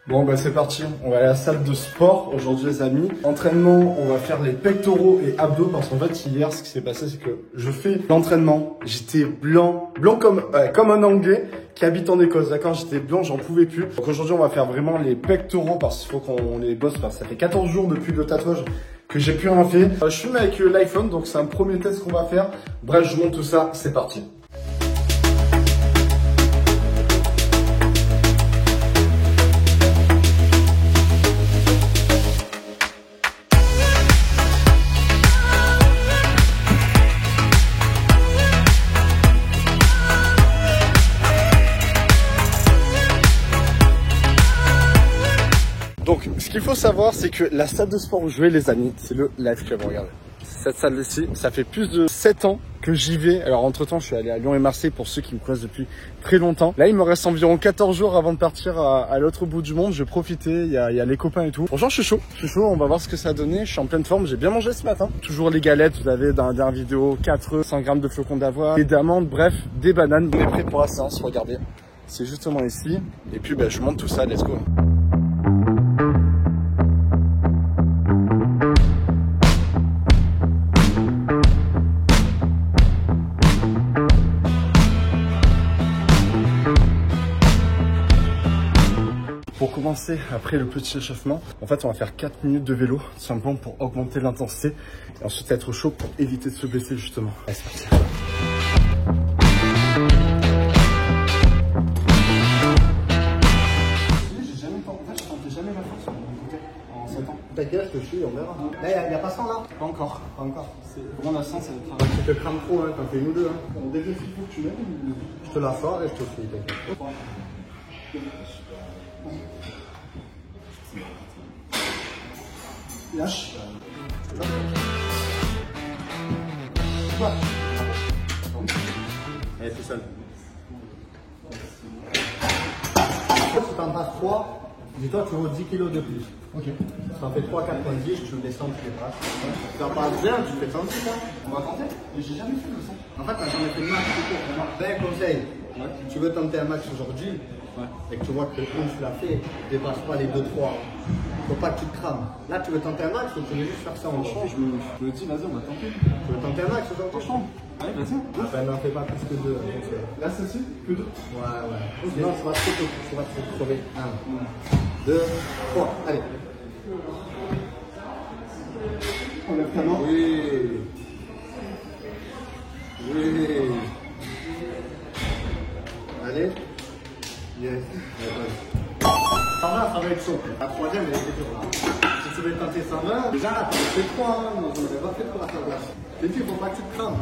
Bon bah c'est parti, on va aller à la salle de sport aujourd'hui les amis. Entraînement, on va faire les pectoraux et abdos parce qu'en fait hier ce qui s'est passé c'est que je fais l'entraînement, j'étais blanc comme un Anglais qui habite en Écosse, d'accord, j'étais blanc, j'en pouvais plus. Donc aujourd'hui on va faire vraiment les pectoraux parce qu'il faut qu'on les bosse parce que ça fait 14 jours depuis le tatouage que j'ai plus rien fait. Je filme avec l'iPhone donc c'est un premier test qu'on va faire. Bref je vous montre tout ça, c'est parti. Donc, ce qu'il faut savoir, c'est que la salle de sport où je vais, les amis, c'est le Life Club. Regardez, cette salle-ci, ça fait plus de 7 ans que j'y vais. Alors, entre-temps, je suis allé à Lyon et Marseille pour ceux qui me connaissent depuis très longtemps. Là, il me reste environ 14 jours avant de partir à l'autre bout du monde. Je vais profiter, il y a les copains et tout. Franchement, je suis chaud. On va voir ce que ça a donné. Je suis en pleine forme. J'ai bien mangé ce matin. Toujours les galettes, vous avez dans la dernière vidéo, 4 œufs, 100 grammes de flocons d'avoine, des d'amandes, bref, des bananes. On est prêt pour la séance, regardez. C'est justement ici. Et puis, je vous montre tout ça. Let's go. Pour commencer, après le petit échauffement, en fait on va faire 4 minutes de vélo, tout simplement pour augmenter l'intensité et ensuite être chaud pour éviter de se blesser justement. Allez, c'est parti. J'ai jamais jamais ma force en 7 ans. T'inquiète, je suis, on verra. Là, il n'y a pas 100 là? Pas encore. C'est vraiment la 100, c'est le travail. Tu te crames trop, hein, t'en fais une ou deux. Hein. On dégriffe, il faut que tu m'aides. Je te la sors et je te suis, t'inquiète. Lâche. Allez, tout seul. Si t'en passes 3, dis-toi tu vaux 10 kilos de plus. Ok. Ça en fait 3,90, tu descends, tu les brasses. Si t'en passes bien, tu fais 106 hein. On va tenter. Mais j'ai jamais fait le son. En fait, t'as jamais fait le max tout court. Ben, conseil. Ouais. Si tu veux tenter un max aujourd'hui, et que tu vois que le tu l'as fait, dépasse pas les 2-3. Faut pas que tu te crames. Là, tu veux tenter un max ou tu veux juste faire ça en Franchement, je me dis, vas-y, on va tenter. Tu veux tenter un max aujourd'hui? Franchement, allez, vas-y. Ah ben, n'en fais pas plus que 2. Là, ceci, que 2. Ouais. Sinon, tu vas te crever. 1, 2, 3. Allez. On lève ta main. Oui. Allez. Yes. Ça va être chaud. La troisième, elle est dure. Si tu veux tenter 120, déjà là, tu fais 3, hein. On n'avait pas fait pour la faire. T'es dit, faut pas que tu te crames.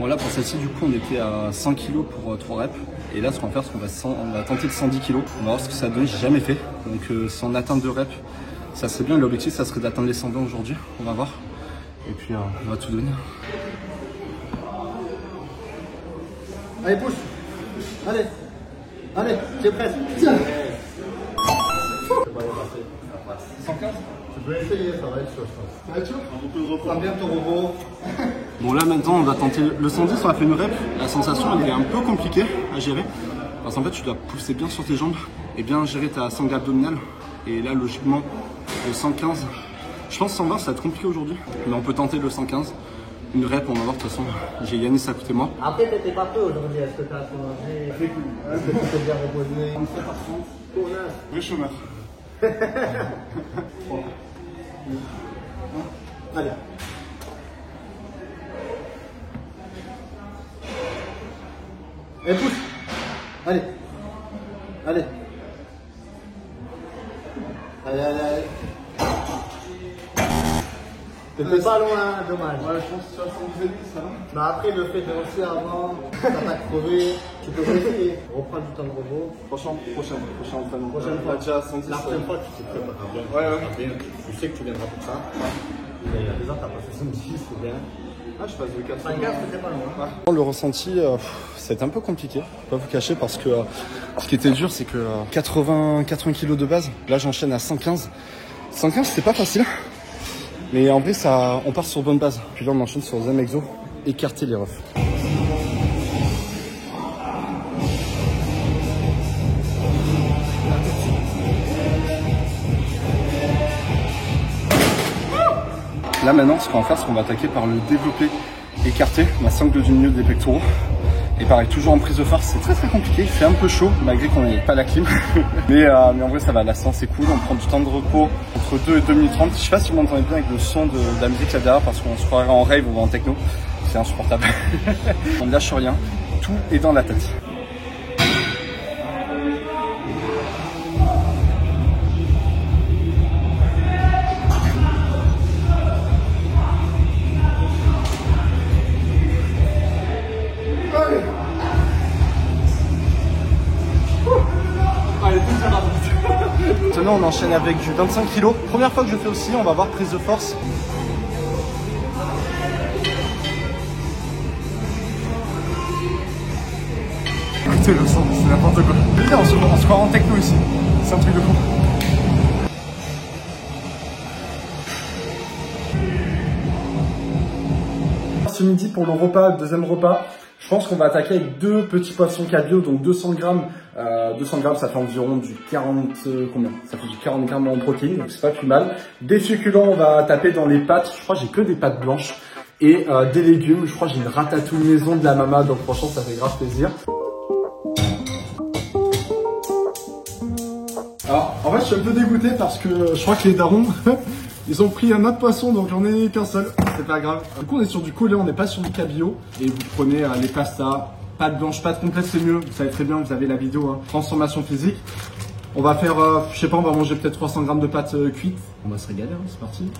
Bon là pour celle-ci du coup on était à 100 kg pour 3 reps et là ce qu'on va faire c'est qu'on va tenter de 110 kg. On va voir ce que ça donne, j'ai jamais fait. Donc si on atteint 2 reps ça serait bien, l'objectif ça serait d'atteindre les 120 aujourd'hui, on va voir. Et puis on va tout donner. Allez pousse. Allez, tu es prêt. Tiens. 115. Tu peux essayer, ça va être chaud je pense. Ça va être chaud. On reprend bien ton robot. Bon là maintenant on va tenter le 110, on a fait une rep. La sensation elle est un peu compliquée à gérer. Parce qu'en fait tu dois pousser bien sur tes jambes et bien gérer ta sangle abdominale. Et là logiquement le 115, je pense 120 ça va être compliqué aujourd'hui. Mais on peut tenter le 115. Une rep, on va voir de toute façon. J'ai Yanis à côté de moi. Après t'étais pas peu aujourd'hui, est-ce que t'as assez mangé? Est-ce que tu t'es bien reposé? 37 par 30. Oui chômeur. Allez. Et pousse. Allez. T'étais pas loin, dommage. Ouais, je pense que tu vas 110 ça va. Mais après, le fait de lancer avant, ça t'a crevé, tu peux essayer. Reprendre du temps de repos. Franchement, prochain entraînement. Prochaine fois. Déjà 110. La prochaine fois, tu sais préparer bien. Ouais. Tu sais que tu viendras pour ça. Il y a des ans, t'as passé 110, c'est bien. Ah, je passe de 4. 115, c'était pas loin. Le ressenti, c'est un peu compliqué, je vais pas vous cacher, parce que ce qui était dur, c'est que 80 kg de base, là j'enchaîne à 115. 115, c'était pas facile, mais en vrai, on part sur bonne base. Puis là, on enchaîne sur le deuxième exo, écarter les refs. Là maintenant, ce qu'on va faire, c'est qu'on va attaquer par le développé écarté, la sangle du milieu des pectoraux. Et pareil, toujours en prise de force, c'est très compliqué, il fait un peu chaud malgré qu'on n'ait pas la clim. mais en vrai ça va, la séance est cool, on prend du temps de repos entre 2 et 2 minutes 30. Je sais pas si vous m'entendez bien avec le son de la musique là derrière parce qu'on se croirait en rave ou en techno, c'est insupportable. On ne lâche rien, tout est dans la tête. Maintenant on enchaîne avec du 25 kg. Première fois que je fais aussi, on va voir prise de force. Écoutez le son, c'est n'importe quoi. On se croit en techno ici, c'est un truc de fou. Ce midi pour le repas, le deuxième repas, je pense qu'on va attaquer avec 2 petits poissons cabillaud, donc 200 grammes. 200 grammes, ça fait environ du 40, combien? Ça fait du 40 grammes en protéines, donc c'est pas plus mal. Des féculents, on va taper dans les pâtes. Je crois que j'ai que des pâtes blanches. Et des légumes, je crois que j'ai une ratatouille maison de la maman, donc franchement ça fait grave plaisir. Alors, en fait, je suis un peu dégoûté parce que je crois que les darons, ils ont pris un autre poisson, donc j'en ai qu'un seul. C'est pas grave. Du coup, on est sur du collet, on n'est pas sur du cabillaud. Et vous prenez les pastas, pâte blanche, pâte complète, c'est mieux. Vous savez très bien, vous avez la vidéo, hein. Transformation physique. On va faire, je sais pas, on va manger peut-être 300 grammes de pâte cuite. On va se régaler, hein, c'est parti.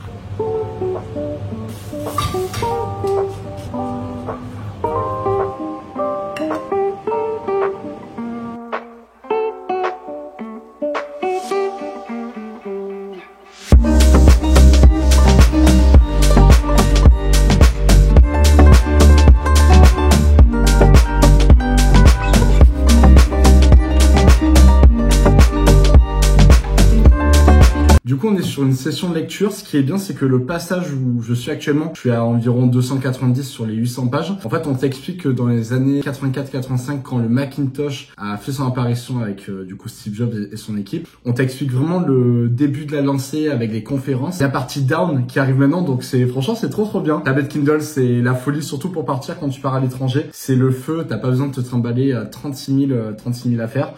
Du coup, on est sur une session de lecture. Ce qui est bien, c'est que le passage où je suis actuellement, je suis à environ 290 sur les 800 pages. En fait, on t'explique que dans les années 84-85, quand le Macintosh a fait son apparition avec du coup Steve Jobs et son équipe, on t'explique vraiment le début de la lancée avec les conférences. La partie down qui arrive maintenant, donc franchement, c'est trop bien. Tablette Kindle, c'est la folie, surtout pour partir quand tu pars à l'étranger. C'est le feu, t'as pas besoin de te trimballer à 36 000 affaires.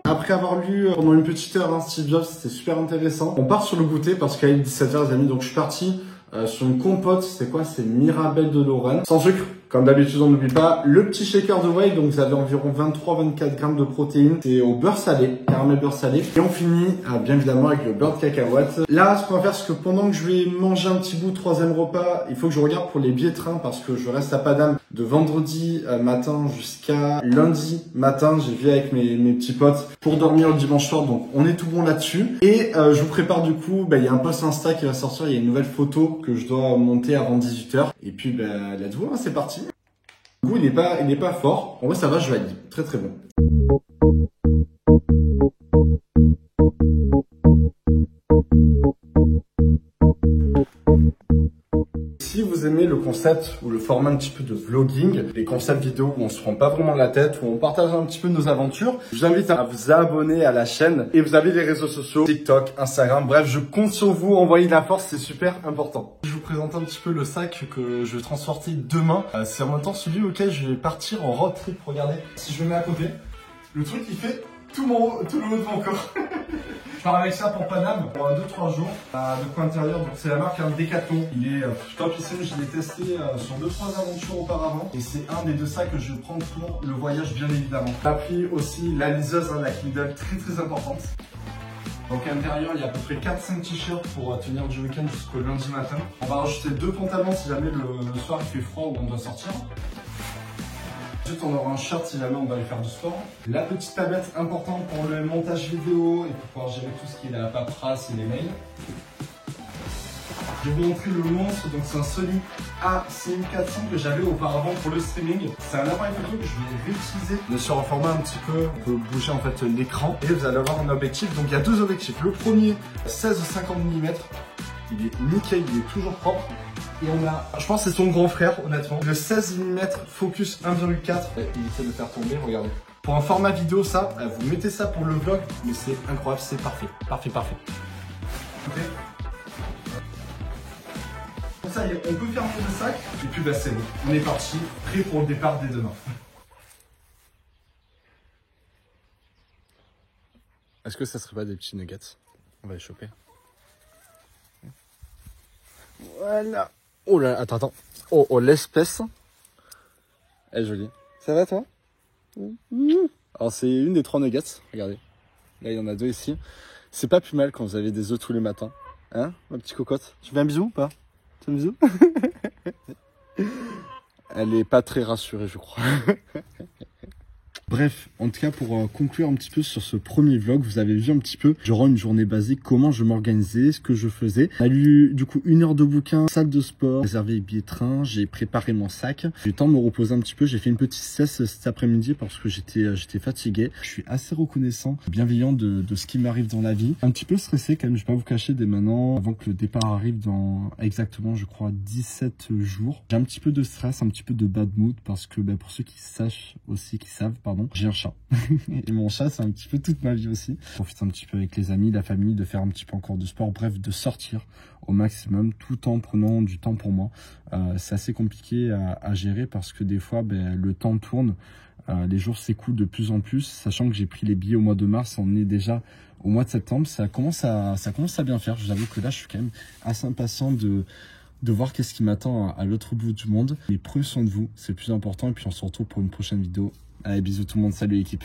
Après avoir lu pendant une petite heure Steve Jobs, c'était super intéressant. On part sur le goûter parce qu'il est 17h les amis, donc je suis parti sur une compote. C'est quoi? C'est Mirabelle de Lorraine, sans sucre. Comme d'habitude, on n'oublie pas le petit shaker de whey, donc vous avez environ 23-24 grammes de protéines. C'est au beurre salé, caramel beurre salé. Et on finit bien évidemment avec le beurre de cacahuète. Là, ce qu'on va faire, c'est que pendant que je vais manger un petit bout, troisième repas, il faut que je regarde pour les billets de train parce que je reste à Paname de vendredi matin jusqu'à lundi matin. J'ai vu avec mes petits potes pour dormir le dimanche soir, donc on est tout bon là-dessus. Et je vous prépare du coup, il y a un post Insta qui va sortir, il y a une nouvelle photo que je dois monter avant 18h. Et puis, let's go, c'est parti. Du coup, il est pas fort. En vrai, ça va, je valide. Très bon. Si vous aimez le concept ou le format un petit peu de vlogging, les concepts vidéo où on se prend pas vraiment la tête, où on partage un petit peu nos aventures, je vous invite à vous abonner à la chaîne. Et vous avez les réseaux sociaux, TikTok, Instagram, bref, je compte sur vous, envoyez de la force, c'est super important. Je vous présente un petit peu le sac que je vais transporter demain. C'est en même temps celui auquel je vais partir en road trip, regardez. Si je le mets à côté, le truc il fait tout le haut de mon corps. Je pars avec ça pour Paname pour 2-3 jours. De quoi intérieur, donc c'est la marque Decathlon. Il est topissime, je l'ai testé sur 2-3 aventures auparavant. Et c'est un des 2 sacs que je vais prendre pour le voyage bien évidemment. J'ai pris aussi la liseuse, la Kindle, très importante. Donc à l'intérieur, il y a à peu près 4-5 t-shirts pour tenir du week-end jusqu'au lundi matin. On va rajouter 2 pantalons si jamais le soir il fait froid ou on doit sortir. Ensuite, on aura un shirt si jamais on va aller faire du sport. La petite tablette importante pour le montage vidéo et pour pouvoir gérer tout ce qui est la paperasse et les mails. Je vais vous montrer le monstre, donc c'est un Sony A6400 que j'avais auparavant pour le streaming. C'est un appareil photo que je vais réutiliser, mais sur un format un petit peu, on peut bouger en fait l'écran et vous allez avoir un objectif. Donc il y a 2 objectifs. Le premier, 16-50 mm, il est nickel, il est toujours propre. Et on a, je pense que c'est son grand frère, honnêtement. Le 16 mm Focus 1,4. Il essaie de faire tomber, regardez. Pour un format vidéo, ça, vous mettez ça pour le vlog, mais c'est incroyable, c'est parfait. Parfait, parfait. Ok. Comme ça, on peut fermer le sac. Et puis, bah, c'est bon. On est parti, prêt pour le départ dès demain. Est-ce que ça serait pas des petits nuggets? On va les choper. Voilà. Oh là, attends. Oh, l'espèce. Elle est jolie. Ça va, toi? Alors, c'est une des 3 nuggets. Regardez. Là, il y en a 2 ici. C'est pas plus mal quand vous avez des œufs tous les matins. Hein, ma petite cocotte? Tu veux un bisou ou pas? Tu veux un bisou? Elle est pas très rassurée, je crois. Bref, en tout cas pour conclure un petit peu sur ce premier vlog, vous avez vu un petit peu durant une journée basique comment je m'organisais, ce que je faisais. On a lu du coup 1 heure de bouquin, salle de sport, réservé billet de train, j'ai préparé mon sac. J'ai eu le temps de me reposer un petit peu, j'ai fait une petite sieste cet après-midi parce que j'étais fatigué. Je suis assez reconnaissant, bienveillant de ce qui m'arrive dans la vie. Un petit peu stressé quand même, je vais pas vous cacher dès maintenant, avant que le départ arrive dans exactement je crois 17 jours. J'ai un petit peu de stress, un petit peu de bad mood parce que pour ceux qui savent, j'ai un chat. Et mon chat, c'est un petit peu toute ma vie aussi. Je profite un petit peu avec les amis, la famille, de faire un petit peu encore de sport. Bref, de sortir au maximum tout en prenant du temps pour moi. C'est assez compliqué à gérer parce que des fois, le temps tourne. Les jours s'écoulent de plus en plus. Sachant que j'ai pris les billets au mois de mars, on est déjà au mois de septembre. Ça commence à bien faire. Je vous avoue que là, je suis quand même assez impatient de voir qu'est-ce qui m'attend à l'autre bout du monde. Mais prenez soin de vous, c'est le plus important. Et puis on se retrouve pour une prochaine vidéo. Allez, bisous tout le monde, salut l'équipe.